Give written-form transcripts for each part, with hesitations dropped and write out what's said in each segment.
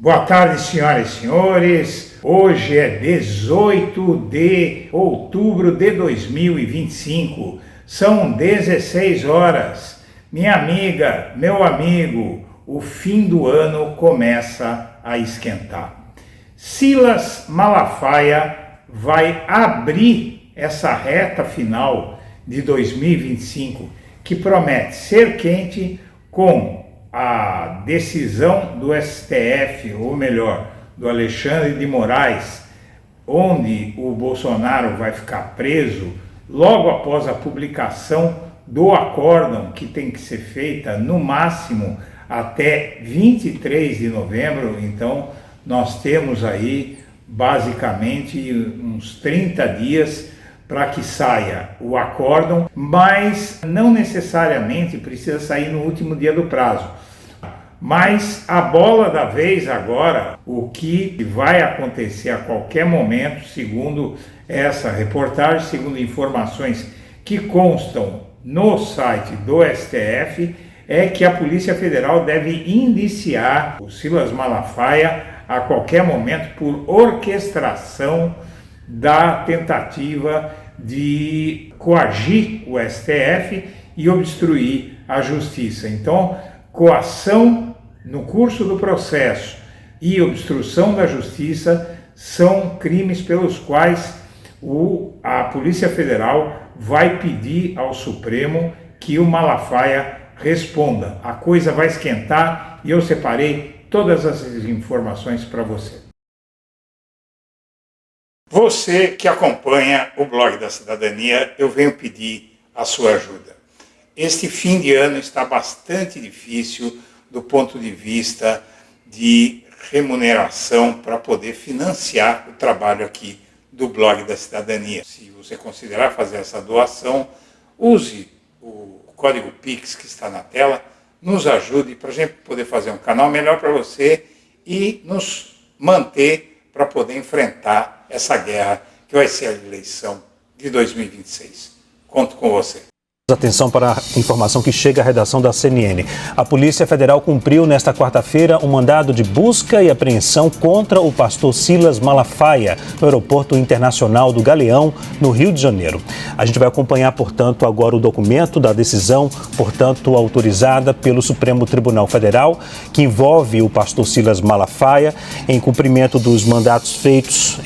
Boa tarde, senhoras e senhores. Hoje é 18 de outubro de 2025. São 16 horas. Minha amiga, meu amigo, o fim do ano começa a esquentar. Silas Malafaia vai abrir essa reta final de 2025, que promete ser quente, com a decisão do STF, ou melhor, do Alexandre de Moraes, onde o Bolsonaro vai ficar preso logo após a publicação do acórdão, que tem que ser feita no máximo até 23 de novembro. Então nós temos aí basicamente uns 30 dias para que saia o acórdão, mas não necessariamente precisa sair no último dia do prazo. Mas a bola da vez agora, o que vai acontecer a qualquer momento, segundo essa reportagem, segundo informações que constam no site do STF, é que a Polícia Federal deve indiciar o Silas Malafaia a qualquer momento por orquestração da tentativa de coagir o STF e obstruir a justiça. Então, coação no curso do processo e obstrução da justiça são crimes pelos quais a Polícia Federal vai pedir ao Supremo que o Malafaia responda. A coisa vai esquentar e eu separei todas essas informações para você. Você que acompanha o blog da Cidadania, eu venho pedir a sua ajuda. Este fim de ano está bastante difícil do ponto de vista de remuneração para poder financiar o trabalho aqui do blog da Cidadania. Se você considerar fazer essa doação, use o código Pix que está na tela, nos ajude para a gente poder fazer um canal melhor para você e nos manter para poder enfrentar essa guerra que vai ser a eleição de 2026. Conto com você. Atenção para a informação que chega à redação da CNN. A Polícia Federal cumpriu nesta quarta-feira um mandado de busca e apreensão contra o pastor Silas Malafaia no Aeroporto Internacional do Galeão, no Rio de Janeiro. A gente vai acompanhar, portanto, agora o documento da decisão, portanto, autorizada pelo Supremo Tribunal Federal, que envolve o pastor Silas Malafaia em cumprimento dos mandatos feitos,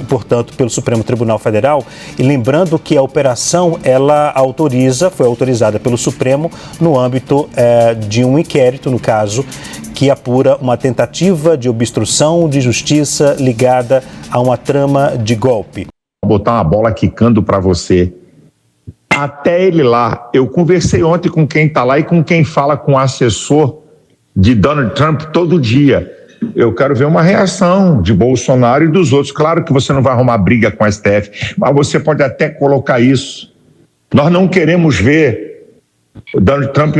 portanto, pelo Supremo Tribunal Federal. E lembrando que a operação, ela foi autorizada pelo Supremo no âmbito de um inquérito, no caso, que apura uma tentativa de obstrução de justiça ligada a uma trama de golpe. Vou botar uma bola quicando para você. Até ele lá, eu conversei ontem com quem está lá e com quem fala com o assessor de Donald Trump todo dia. Eu quero ver uma reação de Bolsonaro e dos outros. Claro que você não vai arrumar briga com a STF, mas você pode até colocar isso. Nós não queremos ver o Donald Trump.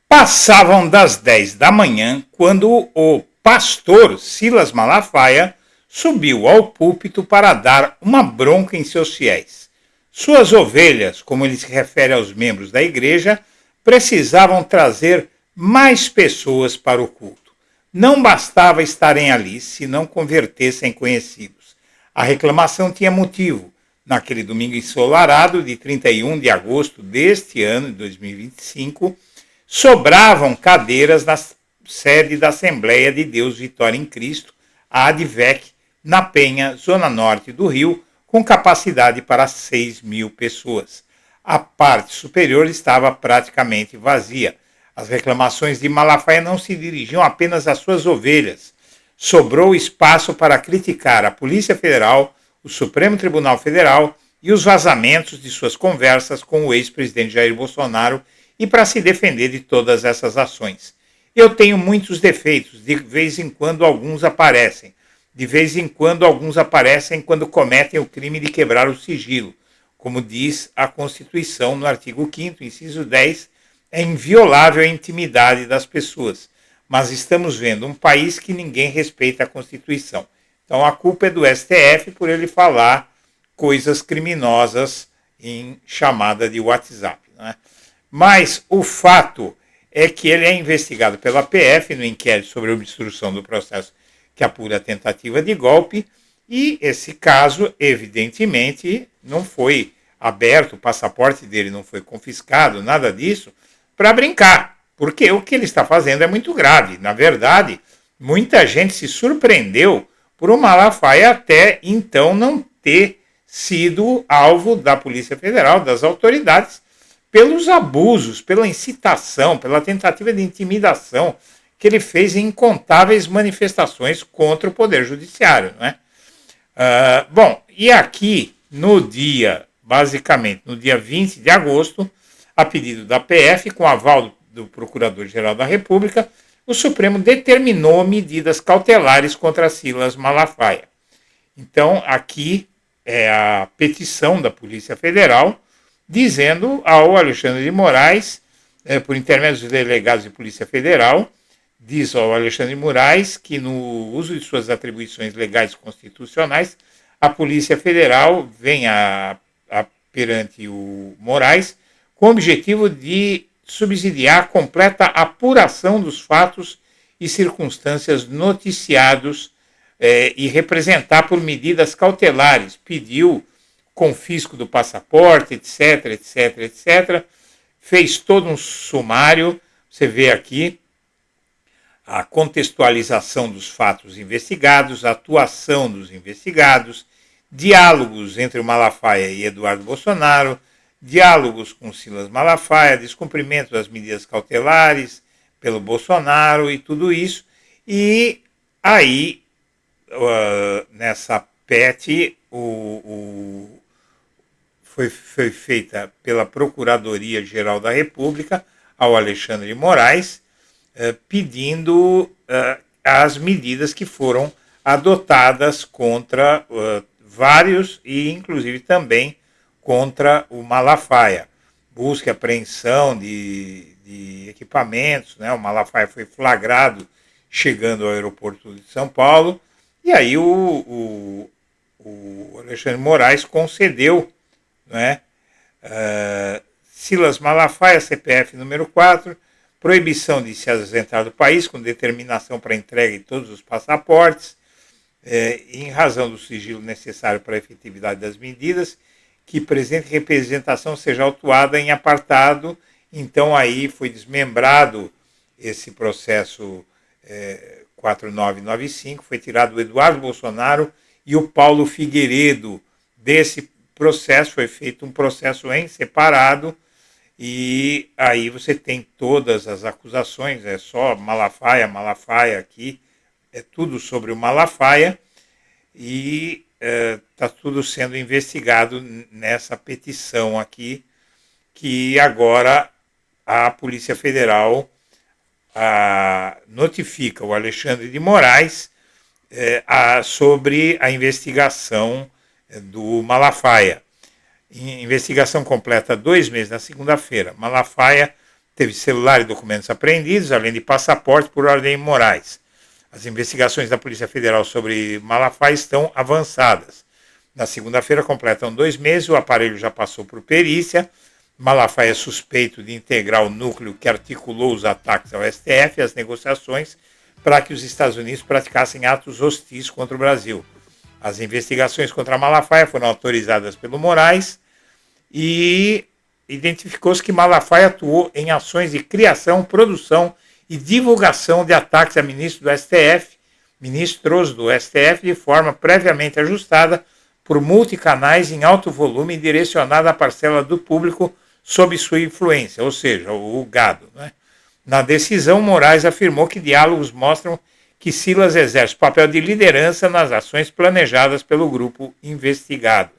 Passavam das 10 da manhã quando o pastor Silas Malafaia subiu ao púlpito para dar uma bronca em seus fiéis. Suas ovelhas, como ele se refere aos membros da igreja, precisavam trazer mais pessoas para o culto. Não bastava estarem ali se não convertessem conhecidos. A reclamação tinha motivo. Naquele domingo ensolarado de 31 de agosto deste ano, de 2025, sobravam cadeiras na sede da Assembleia de Deus Vitória em Cristo, a ADVEC, na Penha, zona norte do Rio, com capacidade para 6.000 pessoas. A parte superior estava praticamente vazia. As reclamações de Malafaia não se dirigiam apenas às suas ovelhas. Sobrou espaço para criticar a Polícia Federal, o Supremo Tribunal Federal e os vazamentos de suas conversas com o ex-presidente Jair Bolsonaro e para se defender de todas essas ações. Eu tenho muitos defeitos, de vez em quando alguns aparecem. De vez em quando alguns aparecem quando cometem o crime de quebrar o sigilo. Como diz a Constituição no artigo 5º, inciso 10, é inviolável a intimidade das pessoas. Mas estamos vendo um país que ninguém respeita a Constituição. Então a culpa é do STF por ele falar coisas criminosas em chamada de WhatsApp, né? Mas o fato é que ele é investigado pela PF no inquérito sobre obstrução do processo que apura a tentativa de golpe, e esse caso, evidentemente, não foi aberto, o passaporte dele não foi confiscado, nada disso, para brincar, porque o que ele está fazendo é muito grave. Na verdade, muita gente se surpreendeu por o Malafaia até então não ter sido alvo da Polícia Federal, das autoridades, pelos abusos, pela incitação, pela tentativa de intimidação que ele fez em incontáveis manifestações contra o Poder Judiciário, né? Bom, e aqui basicamente no dia 20 de agosto, a pedido da PF, com aval do Procurador-Geral da República, o Supremo determinou medidas cautelares contra Silas Malafaia. Então, aqui é a petição da Polícia Federal, dizendo ao Alexandre de Moraes, por intermédio dos delegados de Polícia Federal, diz ao Alexandre de Moraes que no uso de suas atribuições legais e constitucionais, a Polícia Federal vem perante o Moraes com o objetivo de subsidiar a completa apuração dos fatos e circunstâncias noticiados e representar por medidas cautelares. Pediu confisco do passaporte, etc, etc, etc. Fez todo um sumário, você vê aqui a contextualização dos fatos investigados, a atuação dos investigados, diálogos entre o Malafaia e Eduardo Bolsonaro, diálogos com Silas Malafaia, descumprimento das medidas cautelares pelo Bolsonaro e tudo isso. E aí, nessa PET, foi feita pela Procuradoria-Geral da República ao Alexandre de Moraes, pedindo as medidas que foram adotadas contra vários e inclusive também contra o Malafaia. Busca e apreensão de equipamentos, né? O Malafaia foi flagrado chegando ao aeroporto de São Paulo, e aí o Alexandre de Moraes concedeu, né? Silas Malafaia, CPF número 4, proibição de se ausentar do país com determinação para entrega de todos os passaportes, em razão do sigilo necessário para a efetividade das medidas, que presente representação seja autuada em apartado. Então aí foi desmembrado esse processo 4995, foi tirado o Eduardo Bolsonaro e o Paulo Figueiredo desse processo, foi feito um processo em separado. E aí você tem todas as acusações, é só Malafaia aqui, é tudo sobre o Malafaia, e está tudo sendo investigado nessa petição aqui, que agora a Polícia Federal notifica o Alexandre de Moraes sobre a investigação do Malafaia. Investigação completa 2 meses na segunda-feira. Malafaia teve celular e documentos apreendidos, além de passaporte por ordem de Moraes. As investigações da Polícia Federal sobre Malafaia estão avançadas. Na segunda-feira completam 2 meses, o aparelho já passou por perícia. Malafaia é suspeito de integrar o núcleo que articulou os ataques ao STF e as negociações para que os Estados Unidos praticassem atos hostis contra o Brasil. As investigações contra Malafaia foram autorizadas pelo Moraes e identificou-se que Malafaia atuou em ações de criação, produção e divulgação de ataques a ministros do STF, de forma previamente ajustada por multicanais em alto volume e direcionada à parcela do público sob sua influência, ou seja, o gado, né? Na decisão, Moraes afirmou que diálogos mostram que Silas exerce papel de liderança nas ações planejadas pelo grupo investigado.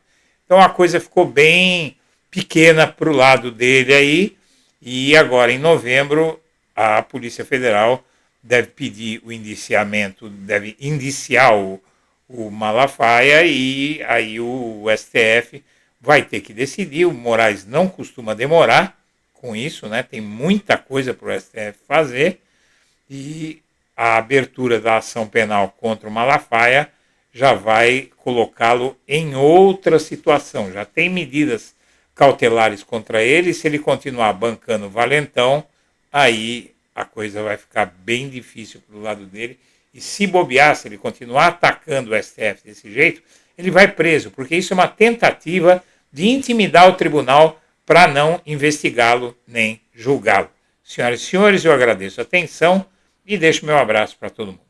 Então a coisa ficou bem pequena para o lado dele aí, e agora em novembro a Polícia Federal deve pedir o indiciamento, deve indiciar o Malafaia, e aí o STF vai ter que decidir. O Moraes não costuma demorar com isso, né? Tem muita coisa para o STF fazer, e a abertura da ação penal contra o Malafaia já vai colocá-lo em outra situação. Já tem medidas cautelares contra ele, se ele continuar bancando valentão, aí a coisa vai ficar bem difícil pro lado dele. E se bobear, se ele continuar atacando o STF desse jeito, ele vai preso, porque isso é uma tentativa de intimidar o tribunal para não investigá-lo nem julgá-lo. Senhoras e senhores, eu agradeço a atenção e deixo meu abraço para todo mundo.